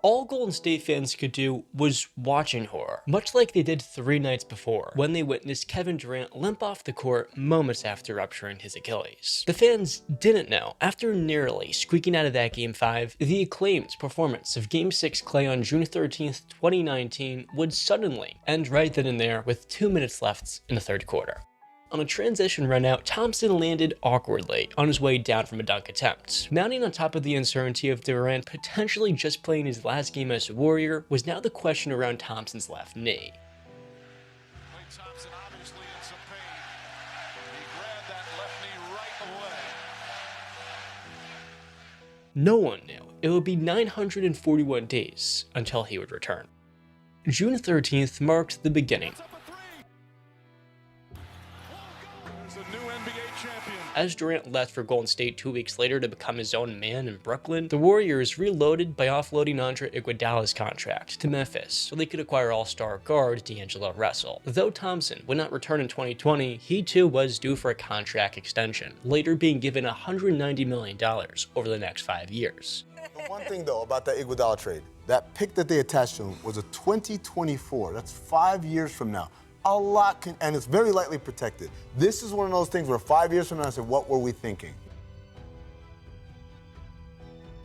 All Golden State fans could do was watch in horror, much like they did 3 nights before, when they witnessed Kevin Durant limp off the court moments after rupturing his Achilles. The fans didn't know, after nearly squeaking out of that Game 5, the acclaimed performance of Game 6 Klay on June 13th, 2019 would suddenly end right then and there with 2 minutes left in the third quarter. On a transition runout, Thompson landed awkwardly on his way down from a dunk attempt. Mounting on top of the uncertainty of Durant potentially just playing his last game as a Warrior was now the question around Thompson's left knee. Klay Thompson obviously in some pain. He grabbed that left knee right away. No one knew it would be 941 days until he would return. June 13th marked the beginning. As Durant left for Golden State 2 weeks later to become his own man in Brooklyn, the Warriors reloaded by offloading Andre Iguodala's contract to Memphis so they could acquire all-star guard D'Angelo Russell. Though Thompson would not return in 2020, he too was due for a contract extension, later being given $190 million over the next 5 years. The one thing though about that Iguodala trade, that pick that they attached to him was a 2024. That's 5 years from now. A lot can, and it's very lightly protected. This is one of those things where 5 years from now I said, what were we thinking?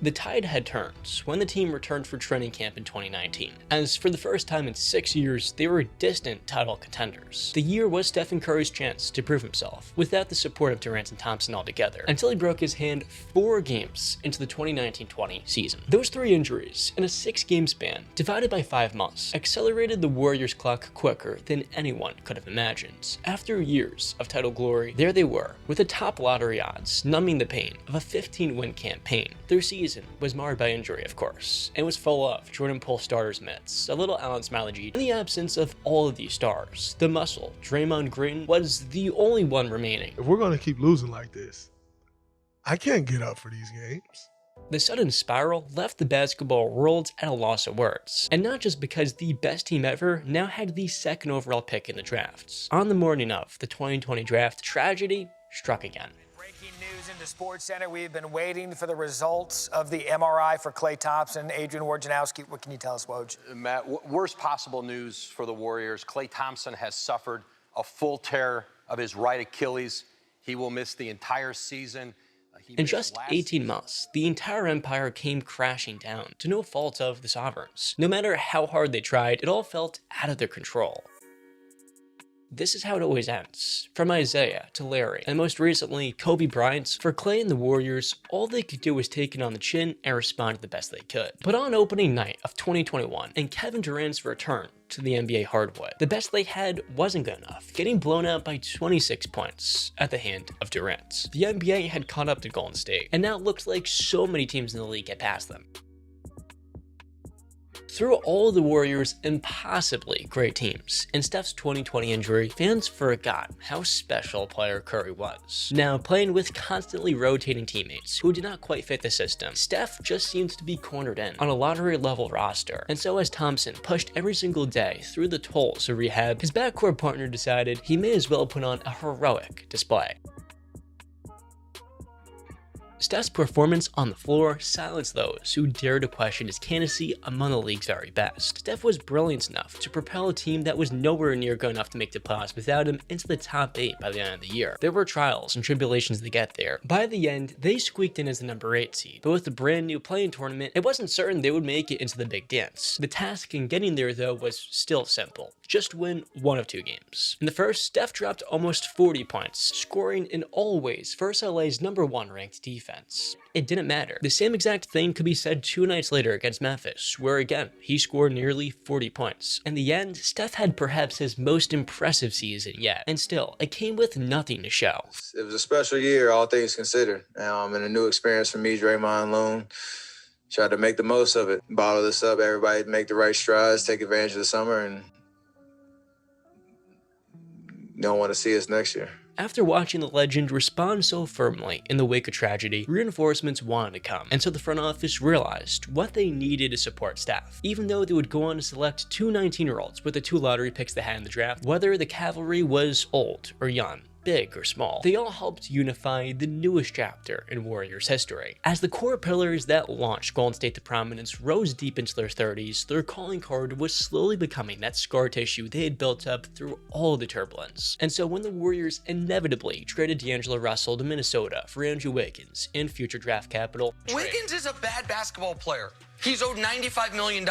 The tide had turned when the team returned for training camp in 2019, as for the first time in 6 years, they were distant title contenders. The year was Stephen Curry's chance to prove himself, without the support of Durant and Thompson altogether, until he broke his hand 4 games into the 2019-20 season. Those 3 injuries, in a 6-game span, divided by 5 months, accelerated the Warriors' clock quicker than anyone could have imagined. After years of title glory, there they were, with the top lottery odds numbing the pain of a 15-win campaign. Their season was marred by injury, of course, and was full of Jordan Poole starters mitts, a little Allen Smiley G. In the absence of all of these stars, the muscle, Draymond Green, was the only one remaining. If we're going to keep losing like this, I can't get up for these games. The sudden spiral left the basketball world at a loss of words, and not just because the best team ever now had the 2nd overall pick in the drafts. On the morning of the 2020 draft, tragedy struck again. Breaking news into SportsCenter. We've been waiting for the results of the MRI for Klay Thompson. Adrian Wojnarowski, what can you tell us, Woj? Matt, worst possible news for the Warriors. Klay Thompson has suffered a full tear of his right Achilles. He will miss the entire season. In just 18 months, the entire empire came crashing down to no fault of the Sovereigns. No matter how hard they tried, it all felt out of their control. This is how it always ends. From Isaiah to Larry, and most recently, Kobe Bryant, for Klay and the Warriors, all they could do was take it on the chin and respond the best they could. But on opening night of 2021, and Kevin Durant's return to the NBA hardwood, the best they had wasn't good enough, getting blown out by 26 points at the hand of Durant. The NBA had caught up to Golden State, and now it looks like so many teams in the league get past them. Through all the Warriors' impossibly great teams and Steph's 2020 injury, fans forgot how special player Curry was. Now, playing with constantly rotating teammates who did not quite fit the system, Steph just seems to be cornered in on a lottery-level roster. And so as Thompson pushed every single day through the tolls of rehab, his backcourt partner decided he may as well put on a heroic display. Steph's performance on the floor silenced those who dared to question his candidacy among the league's very best. Steph was brilliant enough to propel a team that was nowhere near good enough to make the playoffs without him into the top 8 by the end of the year. There were trials and tribulations to get there. By the end, they squeaked in as the number 8 seed, but with the brand new play-in tournament, it wasn't certain they would make it into the big dance. The task in getting there, though, was still simple. Just win 1 of 2 games. In the first, Steph dropped almost 40 points, scoring in all ways versus LA's number 1 ranked defense. It didn't matter. The same exact thing could be said 2 nights later against Memphis, where again, he scored nearly 40 points. In the end, Steph had perhaps his most impressive season yet, and still, it came with nothing to show. It was a special year, all things considered, and a new experience for me, Draymond Loon. Tried to make the most of it, bottle this up, everybody make the right strides, take advantage of the summer, and don't want to see us next year. After watching the legend respond so firmly in the wake of tragedy, reinforcements wanted to come, and so the front office realized what they needed to support Steph. Even though they would go on to select 2 19-year-olds with the 2 lottery picks they had in the draft, whether the cavalry was old or young, big or small, they all helped unify the newest chapter in Warriors history. As the core pillars that launched Golden State to prominence rose deep into their 30s, their calling card was slowly becoming that scar tissue they had built up through all the turbulence. And so when the Warriors inevitably traded D'Angelo Russell to Minnesota for Andrew Wiggins and future draft capital, Wiggins is a bad basketball player. He's owed $95 million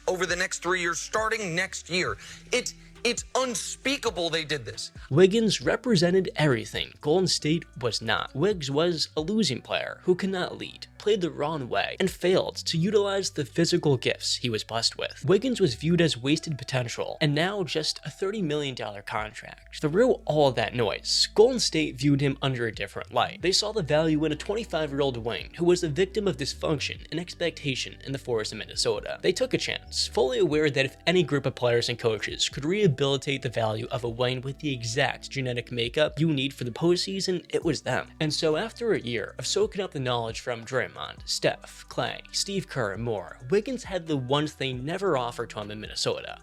over the next 3 years, starting next year. It's unspeakable they did this. Wiggins represented everything Golden State was not. Wiggs was a losing player who could not lead, played the wrong way, and failed to utilize the physical gifts he was blessed with. Wiggins was viewed as wasted potential, and now just a $30 million contract. Through all of that noise, Golden State viewed him under a different light. They saw the value in a 25-year-old wing who was a victim of dysfunction and expectation in the forest of Minnesota. They took a chance, fully aware that if any group of players and coaches could rehabilitate the value of a wing with the exact genetic makeup you need for the postseason, it was them. And so after a year of soaking up the knowledge from Draymond, Steph, Klay, Steve Kerr, and more, Wiggins had the one thing never offered to him in Minnesota.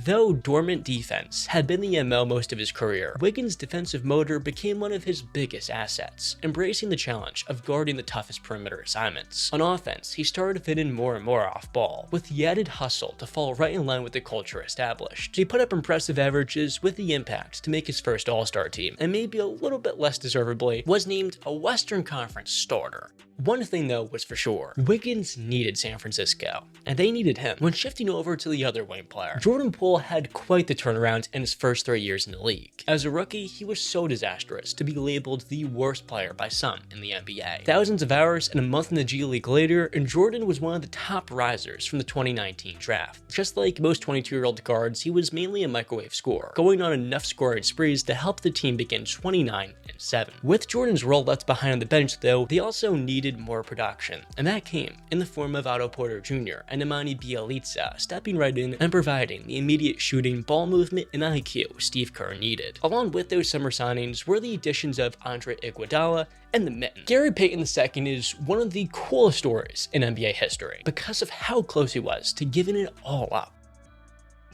Though dormant defense had been the MO most of his career, Wiggins' defensive motor became one of his biggest assets, embracing the challenge of guarding the toughest perimeter assignments. On offense, he started to fit in more and more off ball, with the added hustle to fall right in line with the culture established. He put up impressive averages with the impact to make his first All-Star team, and maybe a little bit less deservedly, was named a Western Conference starter. One thing though was for sure, Wiggins needed San Francisco, and they needed him. When shifting over to the other wing player, Jordan Poole had quite the turnaround in his first 3 years in the league. As a rookie, he was so disastrous to be labeled the worst player by some in the NBA. Thousands of hours and a month in the G League later, and Jordan was one of the top risers from the 2019 draft. Just like most 22-year-old guards, he was mainly a microwave scorer, going on enough scoring sprees to help the team begin 29-7. With Jordan's role left behind on the bench though, they also needed more production, and that came in the form of Otto Porter Jr. and Nemanja Bjelica stepping right in and providing the immediate shooting, ball movement, and IQ Steve Kerr needed. Along with those summer signings were the additions of Andre Iguodala and the Mitten. Gary Payton II is one of the coolest stories in NBA history because of how close he was to giving it all up.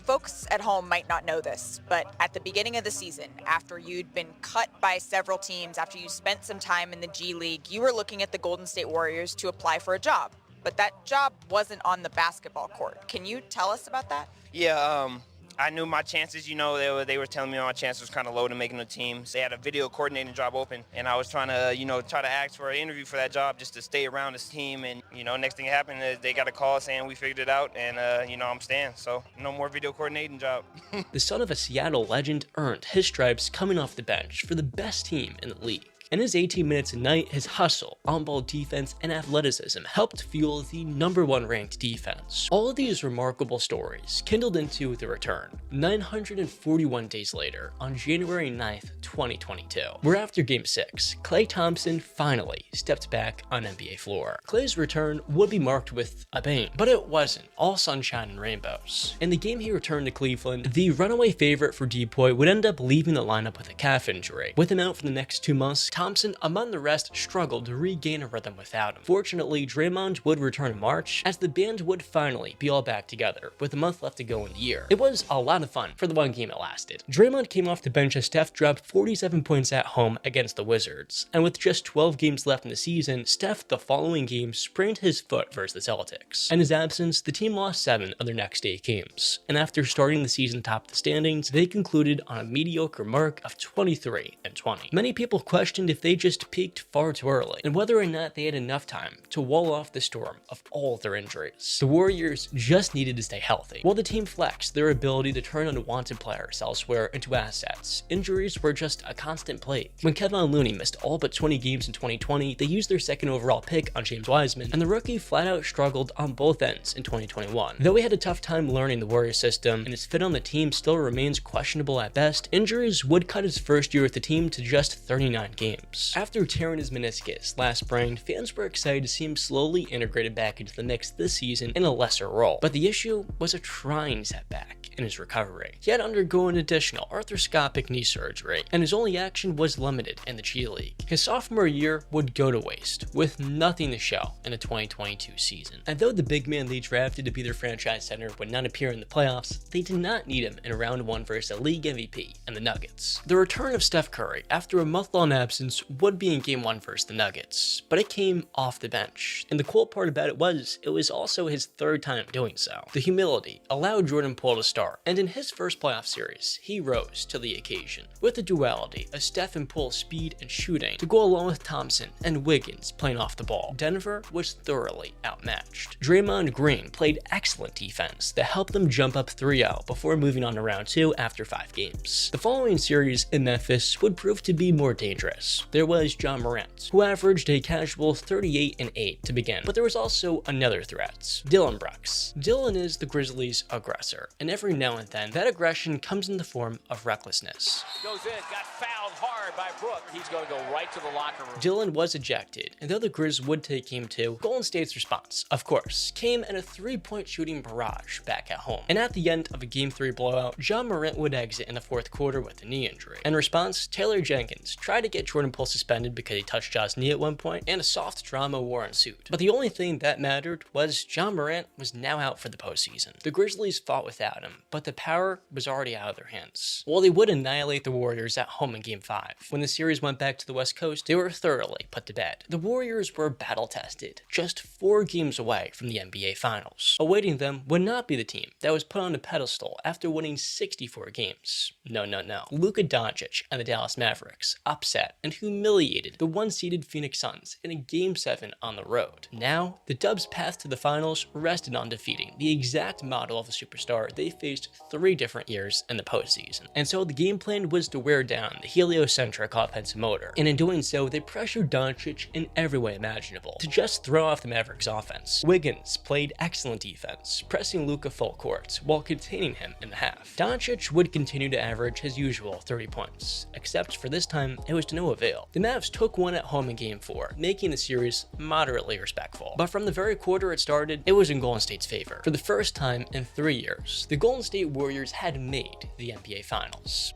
Folks at home might not know this, but at the beginning of the season, after you'd been cut by several teams, after you spent some time in the G League, you were looking at the Golden State Warriors to apply for a job. But that job wasn't on the basketball court. Can you tell us about that? Yeah, I knew my chances, you know, they were telling me my chances was kind of low to making the team. They had a video coordinating job open, and I was trying to, try to ask for an interview for that job just to stay around this team. And, next thing that happened is they got a call saying we figured it out, and, I'm staying. So no more video coordinating job. The son of a Seattle legend earned his stripes coming off the bench for the best team in the league. In his 18 minutes a night, his hustle, on-ball defense, and athleticism helped fuel the #1 ranked defense. All of these remarkable stories kindled into the return 941 days later on January 9th, 2022, where after Game 6, Klay Thompson finally stepped back on NBA floor. Klay's return would be marked with a bang, but it wasn't all sunshine and rainbows. In the game he returned to Cleveland, the runaway favorite for Depoy would end up leaving the lineup with a calf injury. With him out for the next 2 months, Thompson, among the rest, struggled to regain a rhythm without him. Fortunately, Draymond would return in March, as the band would finally be all back together, with a month left to go in the year. It was a lot of fun for the one game it lasted. Draymond came off the bench as Steph dropped 47 points at home against the Wizards, and with just 12 games left in the season, Steph the following game sprained his foot versus the Celtics. In his absence, the team lost 7 of their next 8 games, and after starting the season top of the standings, they concluded on a mediocre mark of 23-20. Many people questioned if they just peaked far too early, and whether or not they had enough time to wall off the storm of all of their injuries. The Warriors just needed to stay healthy. While the team flexed their ability to turn unwanted players elsewhere into assets, injuries were just a constant plague. When Kevin Looney missed all but 20 games in 2020, they used their second overall pick on James Wiseman, and the rookie flat out struggled on both ends in 2021. Though he had a tough time learning the Warriors system, and his fit on the team still remains questionable at best, injuries would cut his first year with the team to just 39 games. After tearing his meniscus last spring, fans were excited to see him slowly integrated back into the mix this season in a lesser role. But the issue was a trying setback in his recovery. He had undergone additional arthroscopic knee surgery, and his only action was limited in the G League. His sophomore year would go to waste, with nothing to show in the 2022 season. And though the big man they drafted to be their franchise center would not appear in the playoffs, they did not need him in round 1 versus a league MVP and the Nuggets. The return of Steph Curry after a month-long absence would be in Game 1 versus the Nuggets, but it came off the bench. And the cool part about it was also his third time doing so. The humility allowed Jordan Poole to start, and in his first playoff series, he rose to the occasion. With the duality of Steph and Poole's speed and shooting to go along with Thompson and Wiggins playing off the ball, Denver was thoroughly outmatched. Draymond Green played excellent defense that helped them jump up 3-0 before moving on to round 2 after 5 games. The following series in Memphis would prove to be more dangerous. There was Ja Morant, who averaged a casual 38 and 8 to begin, but there was also another threat, Dillon Brooks. Dillon is the Grizzlies' aggressor, and every now and then that aggression comes in the form of recklessness. Goes in, got fouled hard by Brook. He's going to go right to the locker room. Dillon was ejected, and though the Grizz would take Game 2, Golden State's response, of course, came in a 3-point shooting barrage back at home. And at the end of a Game 3 blowout, Ja Morant would exit in the 4th quarter with a knee injury. In response, Taylor Jenkins tried to get Jordan Poole suspended because he touched Ja's knee at one point, and a soft drama war ensued. But the only thing that mattered was Ja Morant was now out for the postseason. The Grizzlies fought without him, but the power was already out of their hands. While they would annihilate the Warriors at home in Game 5, when the series went back to the West Coast, they were thoroughly put to bed. The Warriors were battle-tested, just 4 games away from the NBA Finals. Awaiting them would not be the team that was put on a pedestal after winning 64 games. No. Luka Doncic and the Dallas Mavericks upset and humiliated the 1-seeded Phoenix Suns in a Game 7 on the road. Now, the Dubs' path to the finals rested on defeating the exact model of a superstar they faced 3 different years in the postseason. And so the game plan was to wear down the heliocentric offensive motor, and in doing so, they pressured Doncic in every way imaginable to just throw off the Mavericks' offense. Wiggins played excellent defense, pressing Luka full court while containing him in the half. Doncic would continue to average his usual 30 points, except for this time, it was to no avail. The Mavs took one at home in Game 4, making the series moderately respectful. But from the very quarter it started, it was in Golden State's favor. For the first time in 3 years, the Golden State Warriors had made the NBA Finals.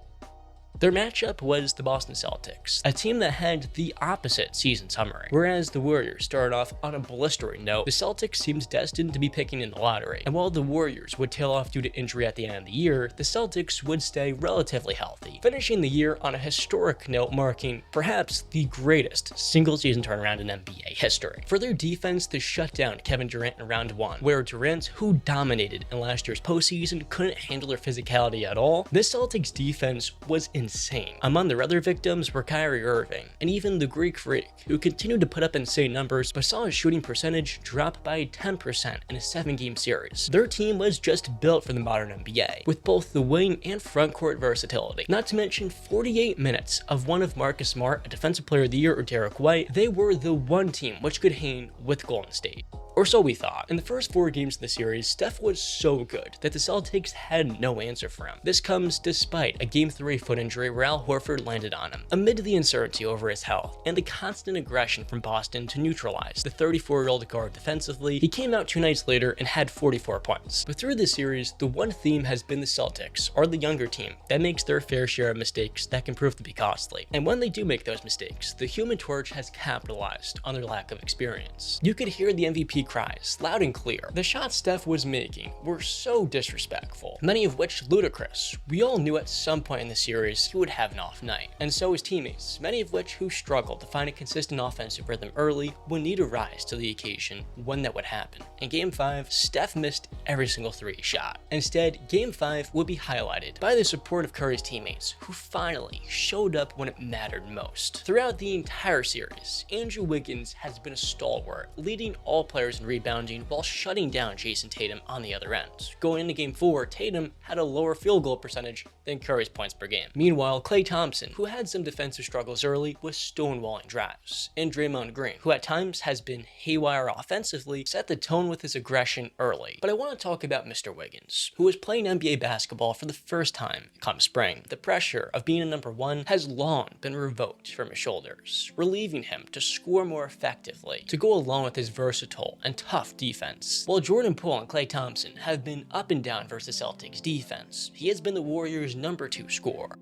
Their matchup was the Boston Celtics, a team that had the opposite season summary. Whereas the Warriors started off on a blistering note, the Celtics seemed destined to be picking in the lottery. And while the Warriors would tail off due to injury at the end of the year, the Celtics would stay relatively healthy, finishing the year on a historic note marking perhaps the greatest single-season turnaround in NBA history. For their defense to shut down Kevin Durant in round 1, where Durant, who dominated in last year's postseason, couldn't handle their physicality at all, this Celtics defense was insane. Among their other victims were Kyrie Irving, and even the Greek Freak, who continued to put up insane numbers but saw his shooting percentage drop by 10% in a 7-game series. Their team was just built for the modern NBA, with both the wing and front court versatility. Not to mention 48 minutes of one of Marcus Smart, a Defensive Player of the Year, or Derek White. They were the one team which could hang with Golden State. Or so we thought. In the first 4 games of the series, Steph was so good that the Celtics had no answer for him. This comes despite a Game 3 foot injury where Al Horford landed on him. Amid the uncertainty over his health and the constant aggression from Boston to neutralize the 34-year-old guard defensively, he came out 2 nights later and had 44 points. But through this series, the one theme has been the Celtics are the younger team that makes their fair share of mistakes that can prove to be costly. And when they do make those mistakes, the Human Torch has capitalized on their lack of experience. You could hear the MVP cries loud and clear. The shots Steph was making were so disrespectful, many of which ludicrous. We all knew at some point in the series he would have an off night, and so his teammates, many of which who struggled to find a consistent offensive rhythm early, would need to rise to the occasion when that would happen. In Game 5, Steph missed every single 3 he shot. Instead, Game 5 would be highlighted by the support of Curry's teammates, who finally showed up when it mattered most. Throughout the entire series, Andrew Wiggins has been a stalwart, leading all players in rebounding while shutting down Jason Tatum on the other end. Going into Game 4, Tatum had a lower field goal percentage than Curry's points per game. Meanwhile, Klay Thompson, who had some defensive struggles early, was stonewalling drives. And Draymond Green, who at times has been haywire offensively, set the tone with his aggression early. But I want to talk about Mr. Wiggins, who was playing NBA basketball for the first time come spring. The pressure of being a number 1 has long been revoked from his shoulders, relieving him to score more effectively, to go along with his versatile and tough defense. While Jordan Poole and Klay Thompson have been up and down versus the Celtics defense, he has been the Warriors' #2 scorer.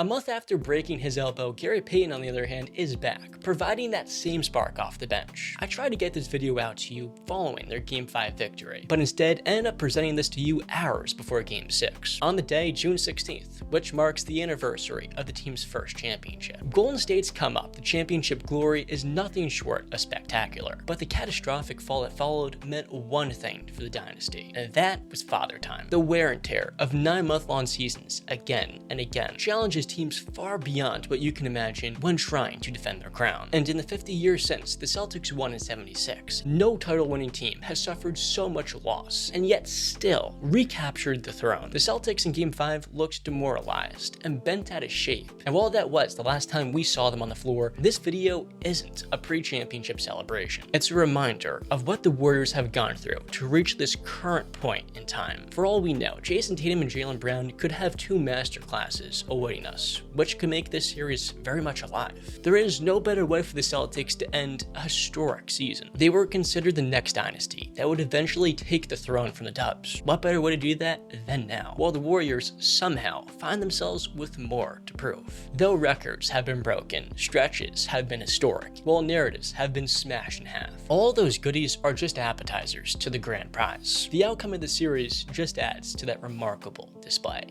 A month after breaking his elbow, Gary Payton, on the other hand, is back, providing that same spark off the bench. I tried to get this video out to you following their Game 5 victory, but instead ended up presenting this to you hours before Game 6, on the day, June 16th, which marks the anniversary of the team's first championship. Golden State's come up, the championship glory, is nothing short of spectacular, but the catastrophic fall that followed meant one thing for the dynasty, and that was father time. The wear and tear of 9-month-long seasons, again and again, challenges teams far beyond what you can imagine when trying to defend their crown. And in the 50 years since the Celtics won in '76, no title-winning team has suffered so much loss, and yet still recaptured the throne. The Celtics in Game 5 looked demoralized and bent out of shape, and while that was the last time we saw them on the floor, this video isn't a pre-championship celebration. It's a reminder of what the Warriors have gone through to reach this current point in time. For all we know, Jason Tatum and Jaylen Brown could have 2 masterclasses awaiting us, which could make this series very much alive. There is no better way for the Celtics to end a historic season. They were considered the next dynasty that would eventually take the throne from the Dubs. What better way to do that than now? While the Warriors somehow find themselves with more to prove. Though records have been broken, stretches have been historic, while narratives have been smashed in half. All those goodies are just appetizers to the grand prize. The outcome of the series just adds to that remarkable display.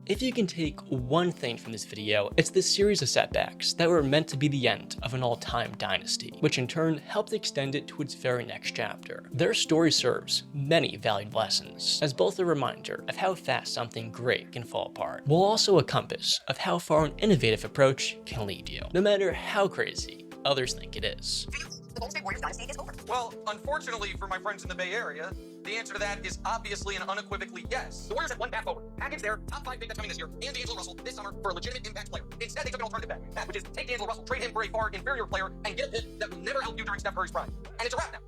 If you can take one thing from this video, it's this series of setbacks that were meant to be the end of an all-time dynasty, which in turn helped extend it to its very next chapter. Their story serves many valued lessons, as both a reminder of how fast something great can fall apart, while also a compass of how far an innovative approach can lead you, no matter how crazy others think it is. The Golden State Warriors dynasty is over? Well, unfortunately for my friends in the Bay Area, the answer to that is obviously and unequivocally yes. The Warriors have one path forward. Package their top 5 pick that's coming this year and D'Angelo Russell this summer for a legitimate impact player. Instead, they took an alternative bet, which is take D'Angelo Russell, trade him for a far inferior player, and get a pick that will never help you during Steph Curry's prime. And it's a wrap now.